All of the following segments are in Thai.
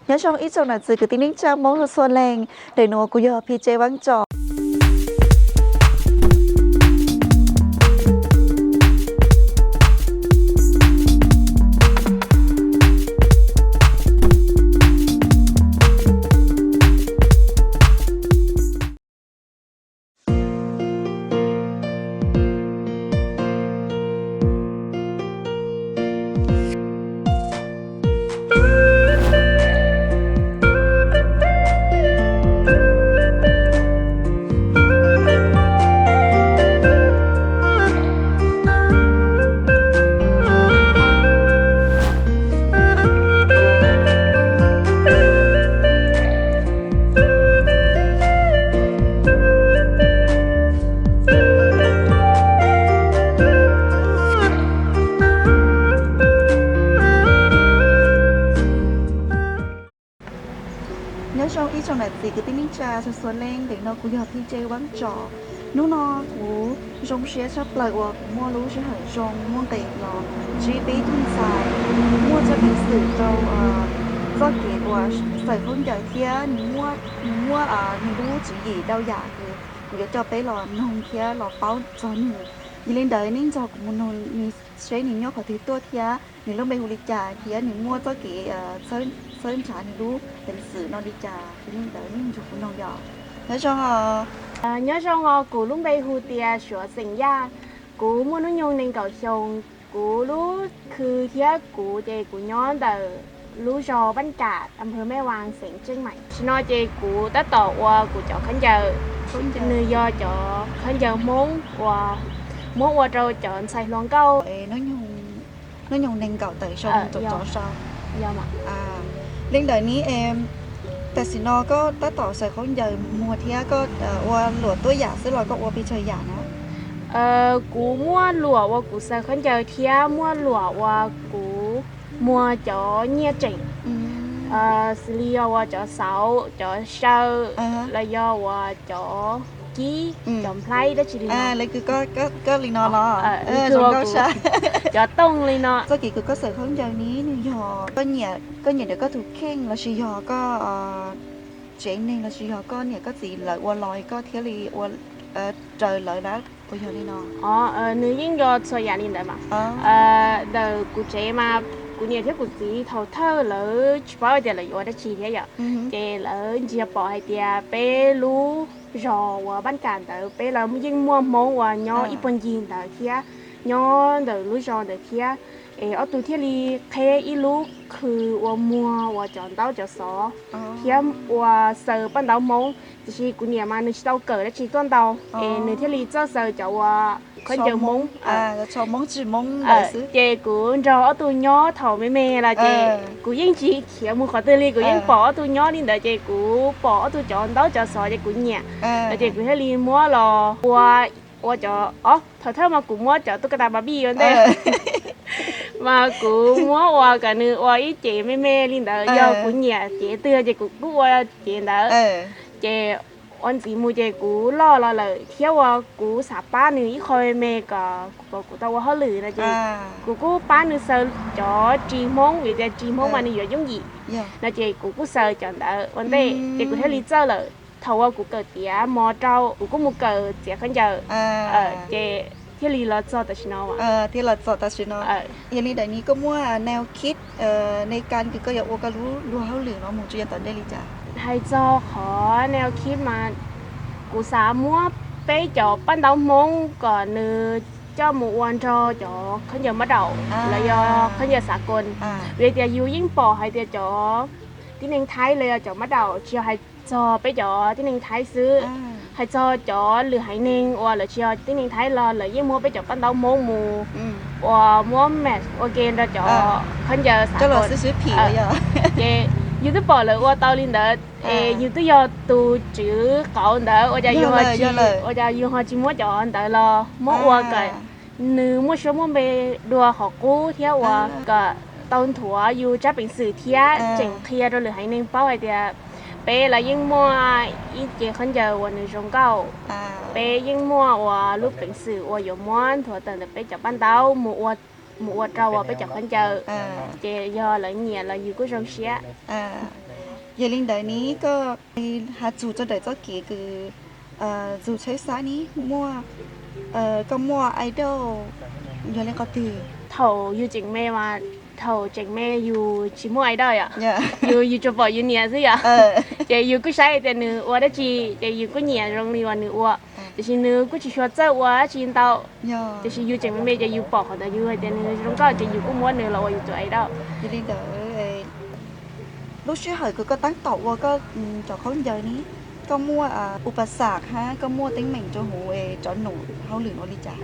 nhớ trong ít trong là từ cái tính linh cha mong được xuân lành để nó cũng giờ phi chế vắng trò nhớ trong ít trong là từ cái tính linh cha xuân lành để nó cũng giờ phi chế vắng trò nó nó cũng trong xe sắp lại hoặc mua lúa sẽ hỏi trong mua tiền nó chỉ biết thun xài mua cho bị xử cho do kể của phải không giải thía mua lúa chỉ gì đâu giả thì cho bé lò nông thía lò bao cho nụ đi lên đời nên cho cũng nông sẽ những nhóc khỏi thứ tốt thía những lúc bây hồ lịch trả thía những mua cho kể sớm trả những lúaเป็นสื่อnó đi trả nên đời nên cho cũng nông giỏ nhớ cho nhớ cho cụ lúc bây hù tia sửa sinh ra cụ muốn nó nhung nên cầu chồng cụ lúcคือเที่ยกูเจกูย้อนแต่รู้จอบ้านกาดอำเภอแม่วางเสียงเชียงใหม่ชนอเจกูตั้งต่อว่ากูเจาะขันเจอเนื้อยอเจาะขันเจอม้งว่าเราเจาะใส่ลองเก้าnó nhung nên cầu tới trong tổ chó sao do mà lên đời ní emแต่สินอก็ตั้งต่อใส่เขาใหญ่มัวเทียก็ว่าหลวดตัวใหญ่ซึ่งเราก็ว่าไปเฉยหยานะกูมั่วหลัวว่ากูใส่ขันเจอเทียมั่วหลัวว่ากูมัวเจาะเนี่ยจริงสิลีว่าเจาะเสาเจาะเชือกแล้วยอว่าเจาะกี้จอมไพรได้ชิลีเลยคือก็ลีนอล้อคือว่ากูเจาะต้งลีนอก็กี่คือก็ใส่เขาใหญ่นี้นี่ยอก็เนี่ยเดี๋ยวก็ถูกเข่งแล้วชิยอก็เจ๋งนี่แล้วชิยอก็เนี่ยก็สีเลยว่าลอยก็เทียรีว่าtrời lợi đó của giờ đi nó nếu những do soi nhà đi đấy mà đời cụ trẻ mà cụ nhiều thế cụ chỉ thầu thơ lỡ bao giờ là do đã chi thế vậy trẻ lỡ chia bỏ hay tia bé lú rò và bán cản đời bé là những mua món và nhỏ ít phần gì đời kia nhỏ đời lú rò đời kia ở tụi thiết li khe ít lúคือว่ามัวว่าจอนเต้าจะสอเทียมว่าเสิร์ฟปั้นเต้ามงchỉ cụ nhà mà nữ tàu cờ đã chỉ con tàu nữ thiết lý cho giờ cháu con chờ mông cho mông chỉ mông đại sứ chị cụ rò tụi nhỏ thầu mê là chị cụ yên chỉ khiếu một khỏi tư li cụ yên bỏ tụi nhỏ đi đợi chị cụ bỏ tụi chọn tàu cho sò cho cụ nhà đợi chị cụ thiết lý mua lò qua cho thật mà cụ mua cho tôi cái đà Barbie rồi đấy mà cụ mua qua cả nữ qua ít chị mê lên đợi do cụ nhà chị tưa chị cụ qua chị đợi chị anh chị mua chị cũ lo lời thiếu cũ sạp ba nữ ít khơi mê cả cũ tao qua hết lười là chị cũ ba nữ sờ cho chi món vì chị chi món mà nữ giống gì là chị cũ sờ chọn đỡ vấn đề chị cũ thấy lý do là thầu cũ cờ tía mò trâu cũ một cờ chị khán giờ chị thế lý là cho ta xin nó mà thế là cho ta xin nó vậy lý đại ní có mua nail kitในการคือก็อยากว่าก็รู้เขาหรือเนาะหมู่จีนตอนได้ลีจ้ะhay cho khó neo khi mà cụ xã mua bé cho ban đầu mong còn cho một quan cho khán giả bắt đầu là do khán giả xã cồn vì thì yêu yến bò hay thì cho tiếng Anh Thái là cho bắt đầu cho hay cho bé cho tiếng Anh Thái xứ hay cho lừa hải nên hoặc là cho tiếng Anh Thái là yến mua bé cho ban đầu mong mù hoặc mua mẹ ok ra cho khán giả xã cồn cho là xứ phỉ vậyยูทูบบอกเลยว่าตอนนี้เด็กยูทูบยอดตูจื้อเขาเด็กว่าจะยูฮอจิมัวจอนเด็กรอมัวกันนึกมัวชอบมัวไปดูหอกู้เที่ยวว่าก็ตอนถั่วยูจะเป็นสื่อเที่ยเจ๋งเที่ยเราหรือให้หนึ่งเป้าไอเดียเป้แล้วยิ่งมัวอีเจขันเจอวันหนึ่งจงเก้าเป้ยิ่งมัวว่าลูกเป็นสื่อว่าอยู่ม้วนถั่วแต่เป้จับปั้นเต้ามัวtrâu bây giờ khán chờ chị do lại nhẹ là dù có rong xía giờ linh đời ní có hạt dù cho đời cho kỹ cứ dù chơi xã ní mua có mua idol giờ lên có từ 头有正咩嘛，头正咩有起码ได้อ่ะ dạ อยู่จะบอกอยู่เนี่ยสิอ่ะ จะอยู่ก็ใช้แต่เนื้อว่าได้จีจะอยู่ก็เนี่ยโรงเรียนเนื้อว่าแต่ชิเนื้อก็จะชวนเจ้าว่าชินเตา dạ จะชิอยู่จังไม่จะอยู่ปอกแต่อยู่แต่เนื้อตรงก็จะอยู่ก็ม้วนเนื้อเราอยู่ตัวไอ้ดอก giờ linh đời lúc trước hỏi có tăng tộc và có cho không giờ ní có muaอุปสรรคฮะก็mua tính mình cho hủ cho nụ hao lửa nó đi trả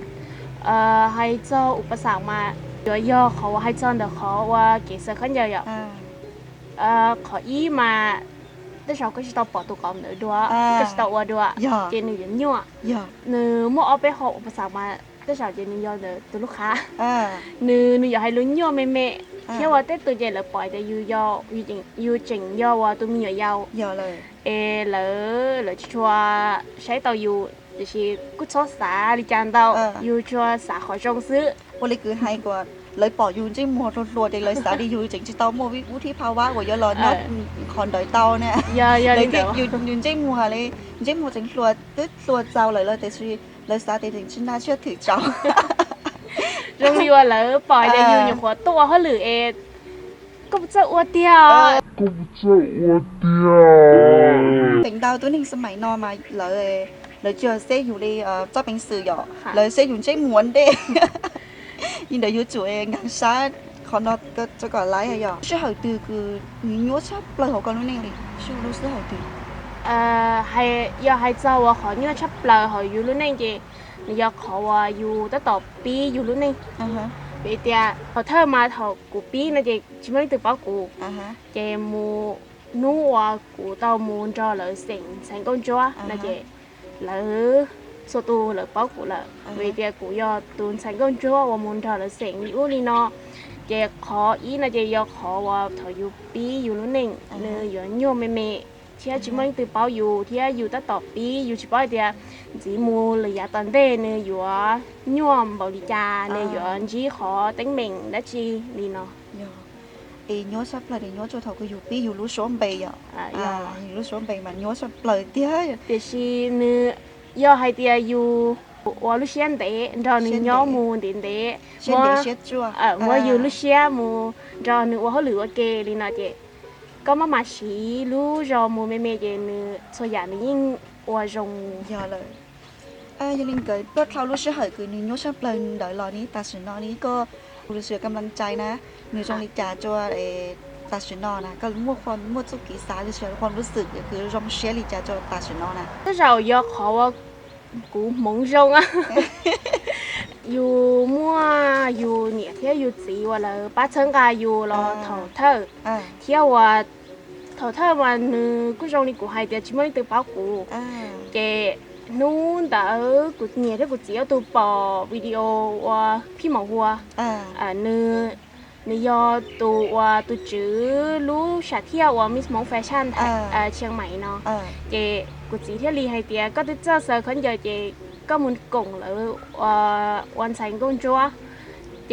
ให้เจ้าอุปสรรคมาเดี๋ยวย่อเขาให้เจ้าเดี๋ยวเขาว่าเกี่ยวกับขันเยอะขออีมาแต่เราก็จะต้องปอตัวกอมเนื้อด้วยก็จะต้องว่าด้วยเจนี่ยังยั่ว dạ เนื้อมั่วเอาไปหอบอุปสรรคมาแต่เราเจนี่ย่อเนื้อตัวลูกค้า à nữอยากให้ลุ้นย่อแม่แม่เที่ยวว่าแต่ตัวเจเลยปล่อยแต่อยู่ย่ออยู่จริงย่อว่าตัวมียาว dạ lời เลยชัวใช้เตาอยู่就是กุศลสาดิจานเตาอยู่ชัวสาขอจงซื้อ วันนี้คือให้กว่าเลยปล่อยยูนจิ้มมัวรัวๆเด็กเลยสาดียูจริงจิตเตาโมวิวุฒิภาวะกว่าเยอะเลยนัดคอนดอยเตาเนี่ย อย่า เลย เดี๋ยว ยูนจิ้มมัวเลยจิ้มมัวจริงรัวตึ๊ดรัวเจ้าเลยแต่ชีเลยสาดีจริงชิน่าเชื่อถือเจ้า โรงเรียนเลยปล่อยแต่อยู่อย่างหัวตัวเขาหรือก็จะอ้วนเดียว tỉnh đào tôi nên sớm mày no mà lời chờ sẽอยู่ในcho bình sử nhỏ lời sẽ dùng chế muốn đấy nhưng đời yêu chủ ngang sát còn nó cho cả lái hay nhỏ sẽ hỏi từ cứ nhớ chấp lời của con nó nên đi chưa lúc sẽ hỏi từ ให้อยากให้เจ้าว่าขอเนื้อชับเปล่าขออยู่รุ่นนึงจีอยากขอว่าอยู่ตั้งต่อปีอยู่รุ่นนึง ปีเดียพอเธอมาถอกูปีนะจีชิไม่ตื่นป้ากูเจมูนัวกูเต้ามูนจอเลยสิงก้นจ้วนะจีเลยสุดตูเลยป้ากูเลยปีเดียกูยอตูนสิงก้นจ้วว่ามูนจอเลยสิงอยู่นี่เนาะเจขออีนะจีอยากขอว่าถออยู่ปีอยู่รุ่นนึงเนื้ออยู่ยั่วเมเที่ยชิไม่ตื่นป้าอยู่เที่ยอยู่ตั้งต่อปีอยู่ชิป้าเดียจีมูเลยอยากตอนเด้เนื้ออยู่ยั่วบริจาเนื้ออยู่จีขอตั้งเม่งได้จีนี่เนาะ nhớ sắp lời để nhớ cho thầu cái dù pi dù lú xuống bầy à lú xuống bầy mà nhớ sắp lời tía แต่ชีเนื้อย่อให้เตียอยู่ว่าลูกเชียนเตะรอหนึ่งย่อมูนเตะ trên để chết chua ว่าอยู่ลูกเชียมูรอหนึ่งว่าเขาหรือว่าเกลีน่ะเจก็มาชีรู้รอมูเมเจเนื้อส่วนใหญ่นี่ยิ่งว่าจง giờ lời giờ linh cái bất thao lú sẽ hỏi cứ nhớ sắp lời đợi lò ní ta sử nó ní có lú sẽกำลังใจนะngười trong đi trả cho ta sử nó nèก็mua chút kỹ xá lú sẽความรู้สึกคือรองเชียร์ลิจ่าcho ta sử nó nè ถ้าเราอยากขอว่ากูมงจงอ่ะอยู่มั่วอยู่เนี่ยเที่ยวอยู่สีว่าเลยป้าเชิงกาอยู่รอเถาเธอเที่ยวว่าเถาเธอวันนึงกูจงนี่กูให้เดียวชิไม่ตื่นป้ากูเจนู้นแต่กูเนี่ยที่กูเจียวตัวปอวิดีโอว่าพี่หมอหัวเนื้อยอตัวตัวจื้อรู้ชาเที่ยวว่ามิสมองแฟชั่นเชียงใหม่เนาะเจกูจีเที่ยวรีไฮเตียก็จะเจอเซอร์คนเดียวเจก็มุนกงหรือวันใส่กงจัวเจ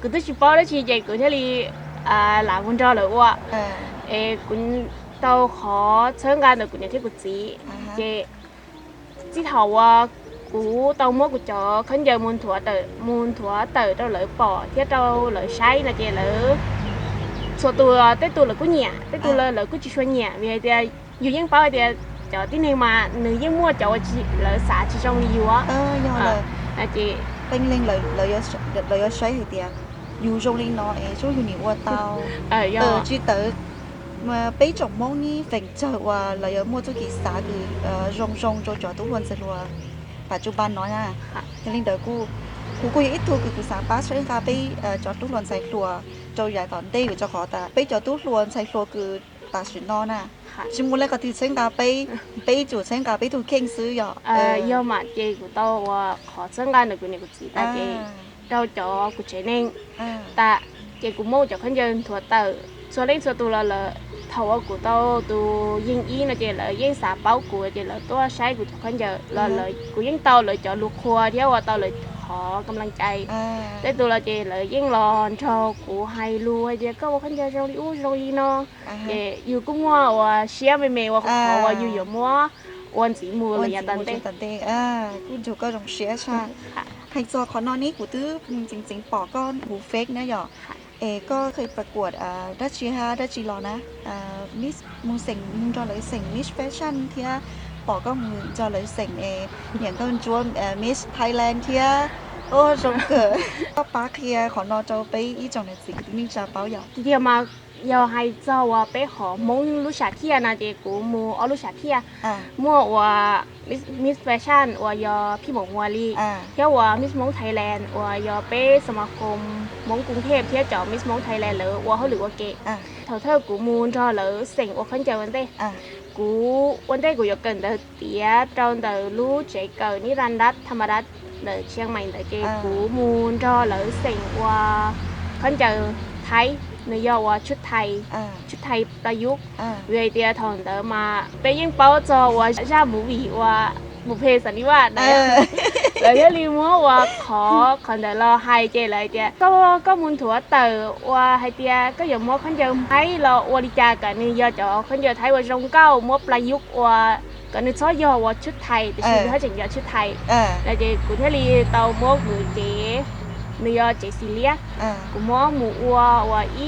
กูจะชิปอแล้วชีเจกูเที่ยวรีหลังคนจอหรือว่ากูเต้าขอเชิญกันแต่กูเนี่ยที่กูจีเจที่ถาวว่ากูเต้ามั่วกูจอคนเดียวมุนถั่วเต๋อเต้าเลยปอเที่ยวเต้าเลยใช้นะเจเลยส่วนตัวเต้ตัวเลยกูเนี่ยเต้ตัวเลยกูจะช่วยเนี่ยvìเดียอยู่ยังเป้าเดียจอที่นี่มาหนึ่งยังมั่วจอจีเลยสาจีจงรีวะนะเจเป็นเรื่องเลยใช้เหตุอยู่ตรงนี้เนาะช่วยอยู่นี่ว่าเตาจีเต๋อmà bây giờ mong ni phải chờ và là mua cho kỳ xã thì rong cho tú luôn sẽ luôn ปัจจุบันเนาะนะยังลิงเดอกูยังอีตัวคือสามป้าใช้การไปจอดตู้ลวนใส่ครัวเจ้าใหญ่ตอนเด็กจะขอแต่ไปจอดตู้ลวนใส่ครัวคือตาสุนนอนน่ะชิมุเล่ก็ที่ใช้การไปจุดใช้การไปถูกเข่งซื้อย่อย่อมาเจกูโตว่าขอใช้การเดี๋ยวกูเนี่ยกูจีตาเจเราจอกูใช้เน่งแต่เจกูโม่จากขันยันถั่วเต๋อส่วนเล่นส่วนตัวเราthầu ở của tao tu yên ý là chỉ là yên xả bao của chỉ là tôi sai của thằng giờ là lời của yên tao lời cho lục khoa theoว่า tao lời อกำลังใจแต่ตัวเราเจเลยยิ่งรอนชอกูไฮรูไอเดียก็ว่าขันจะโรงลีอู้โรงลีเนาะเจอยู่ก็มัวว่าเชียไม่เมว่าขอว่าอยู่อยู่มัววันสีมูเลยอย่าตันเต้กูจูก็ต้องเชียร์ชาให้จอขอนอนนี้กูตื้อจริงๆปอก็หูเฟกนะหยอก็เคยประกวดดัชชีฮะดัชชีรอนะมิสมูเซ็งมูจอเลยเซ็งมิสแฟชั่นเทียปอก็มูจอเลยเซ็งอย่างก็จวนมิสไทยแลนด์เทียโอ้จงเกิดก็ปาเทียขอนอจอไปอีจงในสิ่งที่นิ่งจะเป้าหยอทีเดียวมา要还早啊，被好蒙路夏天那结果么哦路夏天，么我 Miss Fashion 我要พี่หมงวัวลีเที่ยวว่า Miss มงไทยแลนด์ว่า要被สมาคมมงกรุงเทพเที่ยวจอ Miss มงไทยแลนด์หรือว่าเขาหรือว่าเกะเท่ากูมูนจอหรือเสียงว่าขันเจอวันเต้กูวันเต้กูอยากเกินเดียจนเดรู้เจเกินนิรันดร์ธรรมรัตน์เดเชียงใหม่เดเกกูมูนจอหรือเสียงว่าขันเจอไทยเนื้อยอว่าชุดไทยประยุกต์เวียเดียทองเดมาเป็นยิ่งเป้าจอว่าชาบุวีว่าบุเพสันนิวาสนะแล้วที่รีมัวว่าขอคนเดรอไฮเจเลยเดียก็มุนถั่วเต๋อว่าไฮเดียก็อย่างมัวขันเดิมให้เราวริจากันนี่ยอจอขันเดิมไทยว่าจงเก้ามัวประยุกต์ว่าก็นึกซ้อยอว่าชุดไทยแต่ชื่อเขาจะยอชุดไทยแล้วเจกุเทลีเตามัวมือเจเนื้อยอเจซิเลียกูมัวหมูวัวว่าอี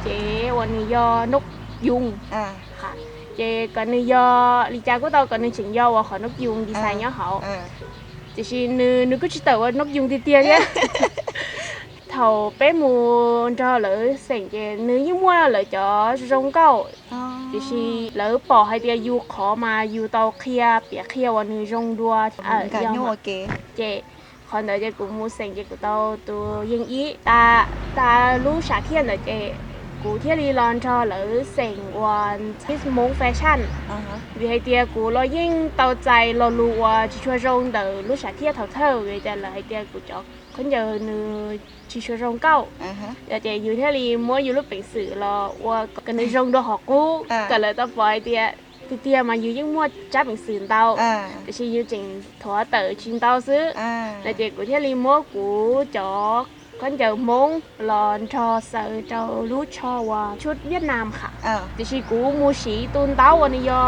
เจวันเนื้อยอนกยุงค่ะเจก็เนื้อยอลิจาก็เตาก็เนื้อฉิงยอว่าขอนกยุงดีไซน์เนี้ยเขาจะชินึกก็ชิเตอว่านกยุงเตี้ยๆเนี่ยเท่าเป้หมูจอเลยเสียงเจเนื้อยิ่งมัวเลยจอจงเก้าจะชิเลยปอให้เดียอยู่ขอมาอยู่เตาเคลียเปียเคลียวันเนื้อจงดัวการโยเกเจคนเดียวจะกูมูเสียงจะกูเตาตัวยิงอีตารู้ชาเทียนเลยเจกูเที่ยวรีลอนชอหรือเสียงวันมิสมงแฟชั่นวิให้เดียกูเรายิ่งเตาใจเรารู้ว่าจะช่วยรงเดอรู้ชาเทียนเท่าวิแต่เลยให้เดียกูจอกคนเดียวเนื้อจะช่วยรงเก้าแต่เจอยู่เที่ยวรีมัวอยู่รูปเป็นสื่อเราว่ากันในรงดอกหอกกูก็เลยต้องปล่อยเดียเตี้ยมาอยู่ยิ่งมัวจับเป็นสื่อเตาแต่ชีอยู่จริงถั่วเต๋อชิงเตาซื้อแต่เจกูเที่ยวรีมัวกูจอกคนเจอมงหลอนชอเสือเจ้ารู้ชอว่าชุดเวียดนามค่ะจะชีกูมูชีตุนเต้าวันนี้ยอ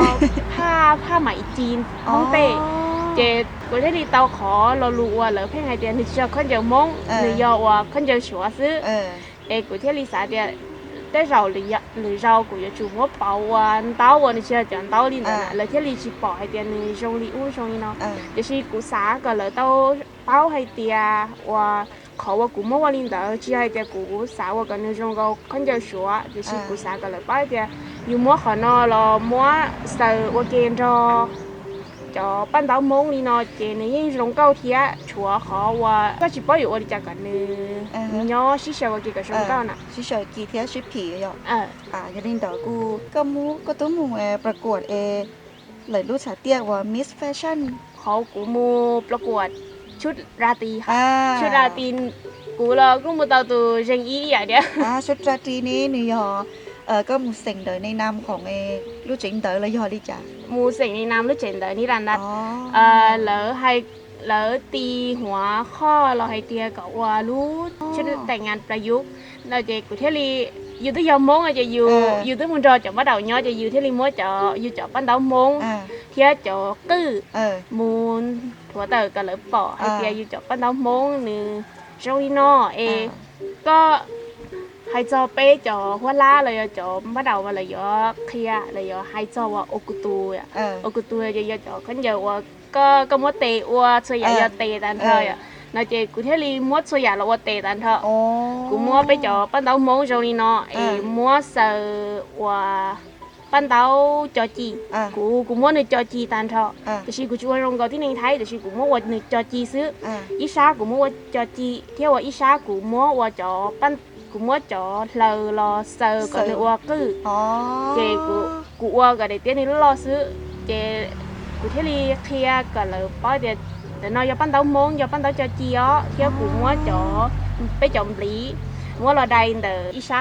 ผ้าไหมจีนฮ่องเต้เจกูได้ดีเต้าขอเรารู้ว่าเหลือเพ่งไอเดียนี่ชอคนเจอมงหรือยอว่าคนเจอชัวซื้อกูเที่ยวลิซ่าเดียได้เราหรือเรากูจะจูว่าเป่าวันเต้าวันนี้เชื่อจังเต้าลินนะเลยเที่ยวลิชิปอไอเดียนี่ชงลิอู้ชงนี่เนาะจะชีกูสาก็เลยเต้าไอเดียว่าเขาว่ากูมั่วลินเดอร์ที่ให้เด็กกูสาวกันในช่วงเขาคนจะชัวจะชิกูสาวกันเลยไปเดียอยู่มั่วขอนอรอมั่วเสือว่าเกณฑ์จะปั้นดาวมงนี่เนาะเจนี่ยิ่งช่วงเก้าเทียชัวเขาว่าก็ชิปอยู่ว่าจะกันเนี่ยย่อชิเชว่าเกี่ยวกับช่วงเก้าน่ะชิเชกี่เทียชิผีอ่ะอย่าลินเดอร์กูก็ต้องมูประกวดเลยรู้ชาเตียว่ามิสแฟชั่นเขากูมูประกวดชุดราตรีค่ะชุดราตรีกูเราก็มูเตาตัวเริงอีอย่างเดียวชุดราตรีนี้นี่ยอก็มูเสียงเดอในนามของรู้จิงเดอเลยยอดิจ่ามูเสียงในนามรู้จิงเดอนี่รันดัดเหลือให้เหลือตีหัวข้อเราให้เตียกับว่ารู้ชุดแต่งงานประยุกต์เราจะกูเทลีอยู่ที่ยอมมงจะอยู่ที่มุนจอจะมาเดาย้อจะอยู่ที่ริมจะอยู่จะปั้นเดามงเทียจะกื้อมูนหัวเต๋อกันเลยปอให้เตียอยู่จะปั้นเดามงหนึ่งโจยนอก็ให้จอเป๊จะหัวล้าเลยจะมาเดามาเลยเคลียเลยให้จอว่าโอกุตูโอกุตูจะจะขันเยอะว่าก็มัวเตะว่าช่วยอย่าเตะตันเธอน่าจะกูเทลีมัวช่วยอย่าเราว่าเตะตันเธอกูมัวไปจะปั้นเดามงโจยนอมัวเสือว่าปั้นเต้าจอจีกูมัวในจอจีตันเถอะแต่ชีกูช่วยรงเกาที่ในไทยแต่ชีกูมัวว่าในจอจีซื้ออีชากูมัวว่าจอจีเที่ยวว่าอีชากูมัวว่าจอปั้นกูมัวจอเลอรอเซอร์ก็เลยว่าคือเจกูว่าก็ได้เตี้ยนี่รอซื้อเจกูเที่ยวรีเคลียก็เลยป้อยเดี๋ยวน้อยอย่าปั้นเต้ามงอย่าปั้นเต้าจอจีอ๋อเที่ยวกูมัวจอไปจอมหลีมัวเราได้เด้ออีชา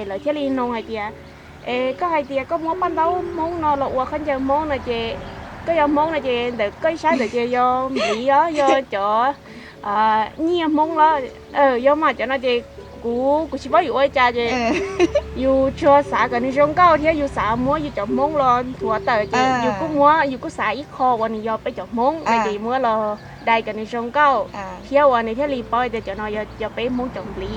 เลยเที่ยวรีนงไอเดียก็ให้เตียก็ม้วนปั้นเต้ามงนอหลอกว่าขันเจอมงนะเจก็ยอมมงนะเจเด็กก็ใช้เด็กเจยอมหลียอจ่อ nhiều mong lo do mà cho nó chị cú chỉ bảo ơi cha chị dù cho xã cái này trong cao thế dù xã mua dù chọn mong lo thua tờ chị dù có mua dù có xã ít kho còn giờ phải chọn mong này chị mua là đây cái này trong cao theo này theo li bơi để cho nó giờ phải mong chọn lý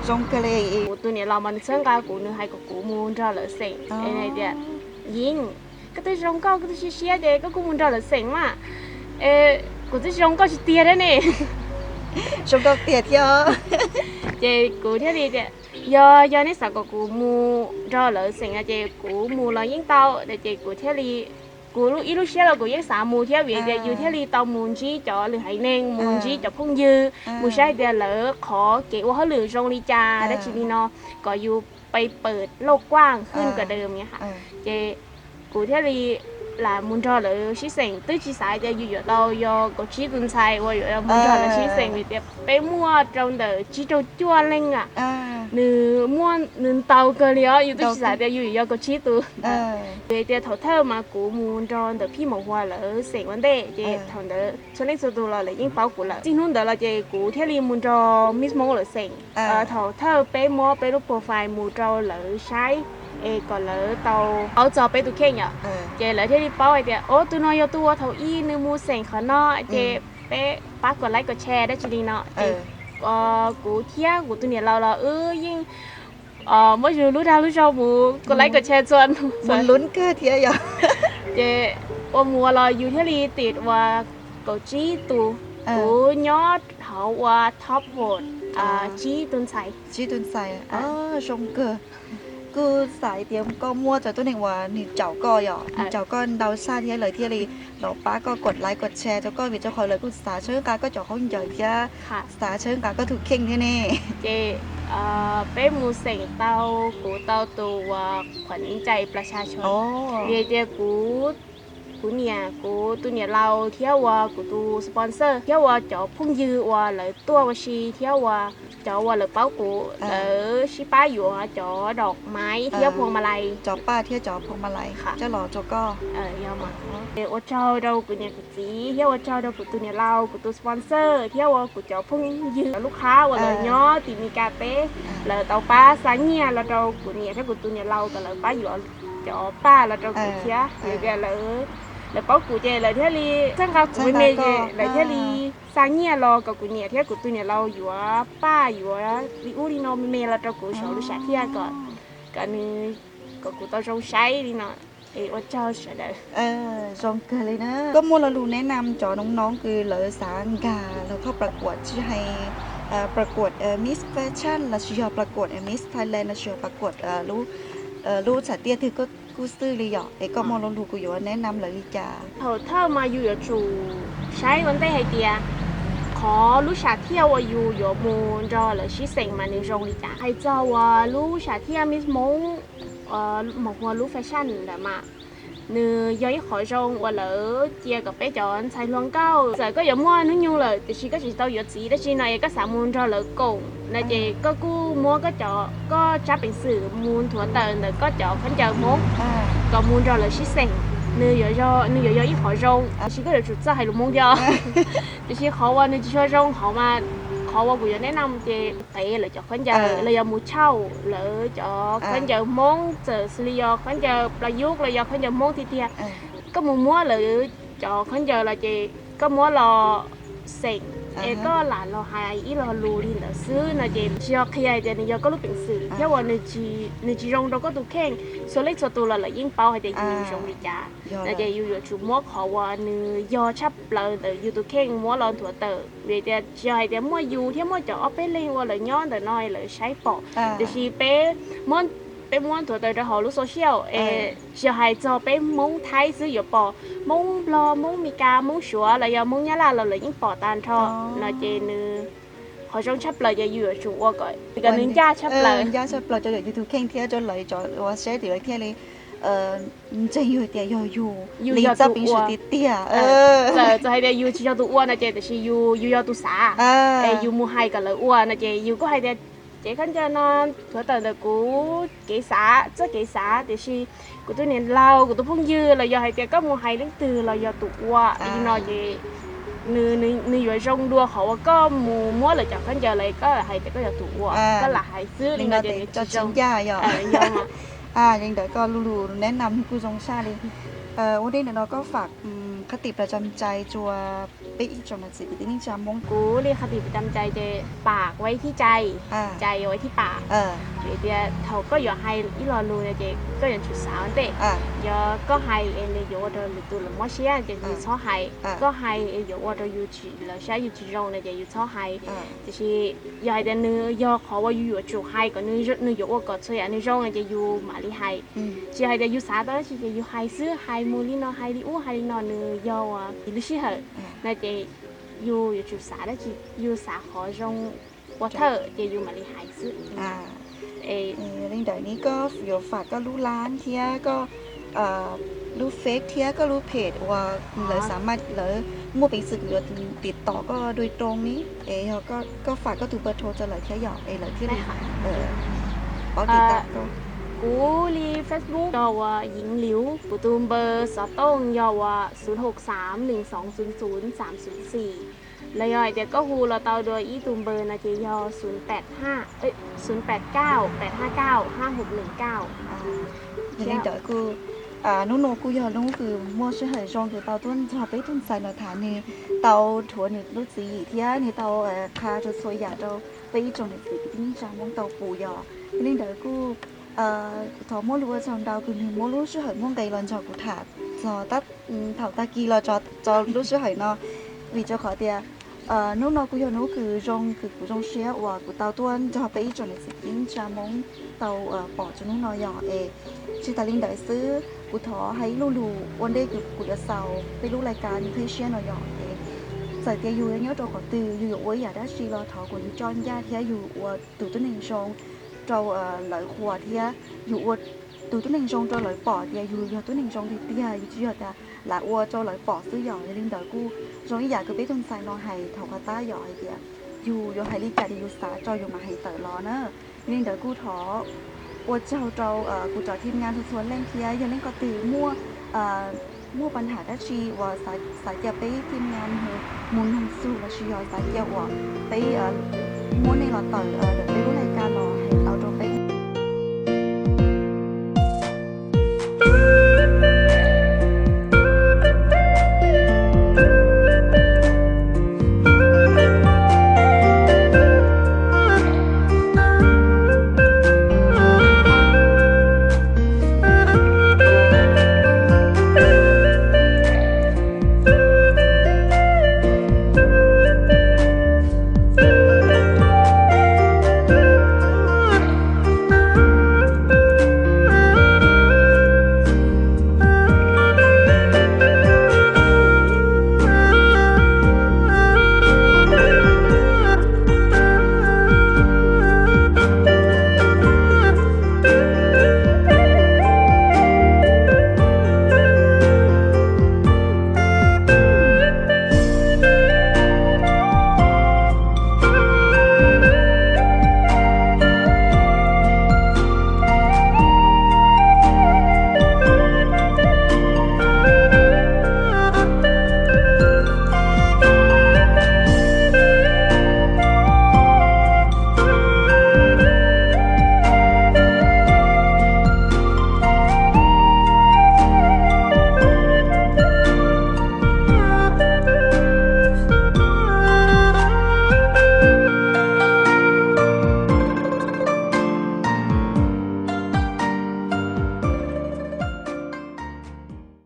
trong cái này tụi này làm mình sáng cao của nữ hay của cụ mua ra lợi sình này chị yên cái tôi trong cao cái tôi chia để cái cụ mua ra lợi sình mà của tôi trong cao chỉ tiền đấy nè trong cao tiền theo chị cụ thế đi chị do này sao cụ mua ra lợi sình à chị cụ mua là những tàu để chị cụ thế đi cụ lúc ít lúc xưa là cụ những xã mua theo việc để dù thế đi tàu mua chỉ cho lừa hải neng mua chỉ cho phong dư mua sai để lỡ khó kiểu họ lừa trong đi trà đó chị đi nó có dùไปเปิดโลกกว้างขึ้นกว่าเดิมเนี่ยค่ะเจกูเที่ยวรีlà muốn cho là xí xèn tới chỉ xài cho dù đâu do có chỉ tuần xài hoặc là muốn cho là xí xèn vì đẹp bé mua trong đời chỉ cho chua lên à nữ mua nữ tàu cơ li á dù tới chỉ xài cho dù do có chỉ tu về để thầu thơ mà cũng muốn cho đời phi màu hoa là xèn vấn đề để thầu đời cho nên số tu là những bảo của là chính luôn đời là để cũng theo li muốn cho miss mô là xèn thầu thơ bé mua bé lúc profile muốn cho là sai còn lỡ tàu áo cho bé tụi khen nhở chị lỡ thế đi bao ấy thì tụi nó yêu tụi thầu y nếu mua sành khó nó chị bé bác còn like còn share đó chị đi nọ cú thia của tụi này lâu là nhưng mỗi giờ lúc ra lúc sau mua còn like còn share xuân muốn lún cơ thia vậy chị mua là dù thế đi tiệt và cầu chí tụ cú nhót hậu và top một chí tuần xài trong cơ cứ xài tiệm con mua cho tôi nàyว่านี่เจ้าก็หยอนี่เจ้าก็ดาวซาที่เลยที่เลยเราป้าก็กดไลค์กดแชร์เจ้าก็วิจารณ์คอยเลยกูสาเชิงกาก็เจ้าเขาใหญ่ที่สาเชิงกาก็ถูกเข่งที่นี่เจเป็นมูเสงเตากูเตาตัวขวัญใจประชาชนเรียเจกูเนี่ยกูตัวเนี่ยเราเที่ยวว่ากูตัวสปอนเซอร์เที่ยวว่าเจ้าพุ่งยือว่าเลยตัววชีเที่ยวว่าเจ้าว่าเลยเป้ากูเลยชิป้าอยู่เจ้าดอกไม้เที่ยวพวงมาลัยเจ้าป้าเที่ยวเจ้าพวงมาลัยค่ะเจ้าหล่อเจ้าก็ยอมมาว่าเจ้าเรากูเนี่ยกูจีเที่ยวว่าเจ้าเรากูตัวเนี่ยเรากูตัวสปอนเซอร์เที่ยวว่ากูเจ้าพุ่งยือลูกค้าว่าเลยย่อตีมีกาเต้เลยเตาป้าสังเนี่ยเราเรากูเนี่ยถ้ากูตัวเนี่ยเราแต่เลยป้าอยู่เจ้าป้าเราเรากูเที่ยวเดี๋ยวเลยป้ากูเจเลยเที่ยวลีช่างเขากูไม่เมย์เจเลยเที่ยวลีสังเนี่ยเรากับกูเนี่ยเที่ยวกูตัวเนี่ยเราอยู่ป้าอยู่ลิอูลีโนเมย์เราเรากูชอบลูกชายเที่ยวก่อนกันนี่ก็กูต้องชอบใช้ลีโนว่าเจ้าเฉยเลยจงเกิดเลยนะก็มัวเราดูแนะนำจอน้องๆคือเหลือสางกาแล้วเข้าประกวดชื่อให้ประกวดมิสแฟชั่นแล้วชื่อประกวดมิสไทยแลนด์แล้วชื่อประกวดรู้จักเตี้ยถือก็กูซื้อเลยอ่ะก็มองลงดูกูอยู่แนะนำเลยจ้าถ้ามาอยู่จู่ใช้วันได้ให้เตี้ยขอลูกชาเที่ยวอยู่มูนรอเลยชิเซ็งมาในโรงจ้าให้เจ้าว่าลูกชาเที่ยวมิสมงหมกว่าลูกแฟชั่นแต่มาเนื้อย่อยขอจงว่าเหลือเจียกับไปจอนใช้ลวงเก้าแต่ก็อย่ามัวนึกยูเลยแต่ชีก็chỉ tao สีแต่ชีไหนก็สามมูลรอเหลือกงในเจก็กู้มัวก็เจาะก็จับเป็นสื่อมูลถั่วเติร์นแต่ก็เจาะขันเจอมงก็มูลรอเหลือชิเซ็งเนื้อย่อยขอจงชีก็เดี๋ยวจุดจะให้ลูกมงเดียวแต่ชีเขาว่าเนื้อจะช่วยจงเขามาเขาว่ากูจะแนะนำเจเตะเลยจะขันเจอเลยยามูเช่าเลยจะขันเจอมงเจอสิริยอขันเจอประยุกต์เลยยาขันเจอมงทีเดียก็มัวเลยจะขันเจอเลยเจก็มัวรอเซ็งก็หลานเราหายอีเราลูดินซื้อนะเจมชียขยายเจนี่ยก็รู้เป็นสื่อแค่ว่าในจีรงเราก็ตัวแข่งส่วนเล็กส่วนตัวเราเลยยิ่งเป้าให้เจอยู่ตรงนี้จ้านะเจอยู่จุดมัวขอว่าเนื้อยอชับเราแต่อยู่ตัวแข่งมัวเราถั่วเต๋อเวทีเจให้เจมัวอยู่ที่มัวจะเอาไปเล่นว่าเลยย้อนแต่น้อยเลยใช้ปอกแต่ชีเป้มันเป็นม้วนถั่วเต๋อจะหอลูกโซเชียลจะให้จะเป็นม้งไทยซื้ออยู่ปอม้งรอม้งมีกาม้งชัวอะไรอย่างม้งยาลาเราเลยยิ่งปอตานทอนะเจนึขอช่องชับเลยจะอยู่ชัวก่อนกันนึงย่าชับเลยย่าชับเลยจะอยู่ทุกแข่งเที่ยวจนเลยจะว่าเสียเดี๋ยวเที่ยวเลยจะอยู่เตี้ยอยู่ลีจะเป็นสุดเตี้ยจะให้เดี๋ยวอยู่ที่ตัวอ้วนนะเจแต่ชีอยู่ตัวสาอยู่มูไฮกันเลยอ้วนนะเจอยู่ก็ให้เดี๋ยวเจ๊ขันจะนอนถั่วเต๋อแต่กูเก๋สาแต่ชีกูตัวเนี่ยเรากูตัวพุ่งยืนเลยอยากให้เจ๊ก็มูไฮเรื่องตื่นเราอยากตัวอีนอยเจ nữ ở trong đua họ có mua là chẳng phân giờ lấy có hay thì có là tủ có là hay xứ nên là để cho chính gia rồi ยังเดี๋ยวก็รู้แนะนำให้กูจงชาเลยวันนี้เราก็ฝากคติประจำใจจัวไปอีกจนมาสิที่นี่จำมง กูเรียกคติประจำใจจะปากไว้ที่ใจใจไว้ที่ปากเดี๋ยวเขาก็อย่าให้อีหลอรูเนี่ยเจ๊ก็อย่างชุดสาวนั่นเองอย่าก็ให้เองเลยอยู่ว่าเราหรือตัวหรือมั่วเชี่ยจะอยู่ช่อให้ก็ให้อยู่ว่าเราอยู่จีเราใช้อยู่จีรงเนี่ยจะอยู่ช่อให้จะชีอย่าให้แต่เนื้อย่อเขาว่าอยู่จุให้ก็เนื้ออยู่ว่าก็ช่วยอันนี้รงเนี่ยจะอยู่มาลีให้จะให้แต่อยู่สาตอนชีจะอยู่ให้ซื้อให้มูลีนอให้ดิอู้ให้ดินอเนื้อย่ออ่ะหรือชีเหรอเนี่ยจะอยู่จุดสาได้จีอยู่สาขอรงว่าเธอจะอยู่มาลีให้ซื้อเรื่องเดี๋ยวนี้ก็เดี๋ยวฝากก็รู้ร้านเทียก็รู้เฟซเทียก็รู้เพจว่าเลยสามารถเลยมั่วไปสึกหรือติดต่อก็โดยตรงนี้ก็ฝากก็ถูกเบอร์โทรจะเลยเทียหยอกเลยที่นี่ปอติดตามกูรีเฟซบุ๊กยอว่าหญิงหลิวกูตูมเบอร์สอต้งยอว่า0631200304เลยเดี๋ยวก็ฮูเราเตาโดยอีตูมเบอร์นะเจยอ0858895619อย่างนี้เดี๋ยวกูนู้นกูยอนู้นคือมั่วชื่อเหยจงคือเตาต้นชอบไปต้นสายนฐานนี่เตาถั่วหนึ่งลูกสีเทียนี่เตาคาจะสวยอยากเราไปจงหนึ่งสีที่นี่จางมองเตาปูยอนี่เดี๋ยวกูthọ mua lúa trồng đào cứ mua lúa chứ hỏi mua cây lần cho cụ thả cho tắt thảo ta kia là cho lúa chứ hỏi nó vì cho khỏi tiền nấu nó cũng nấu cứ rong xé và cụ tàu tuôn cho bé cho này xin cha mong tàu bỏ cho nó nhỏ chỉ ta linh đại sứ cụ thọ hay lùวันđây cụ đã sầuไปรู้รายการที่เชียร์nó nhỏใส่เตียอยู่nhớ rồi có từอยู่với giả đã xì lo thọ củaอยู่จอนญาติอยู่từ tới nền sông trâu lợi khua thì dụ từ tối nay trong trâu lợi bỏ thì dù giờ tối nay trong thì tia chỉ giờ là ua trâu lợi bỏ xứ giỏi lên đời cu rồi giờ cứ biết thôn xài nó hay thầu cả ta giỏi thì dù giờ hay đi cả đi dù xả trâu dù mà hay tự lo nữa lên đời cu thọ ua trâu cu trò teamงานทุกส่วนเล่นเทียยังเล่นก็ตีมั่วปัญหาได้ชีว่าสายจะไปทีมงานมุนทำสู้และชียอสายจะว่าไปมั่วในเราต่อไปรู้รายการเรา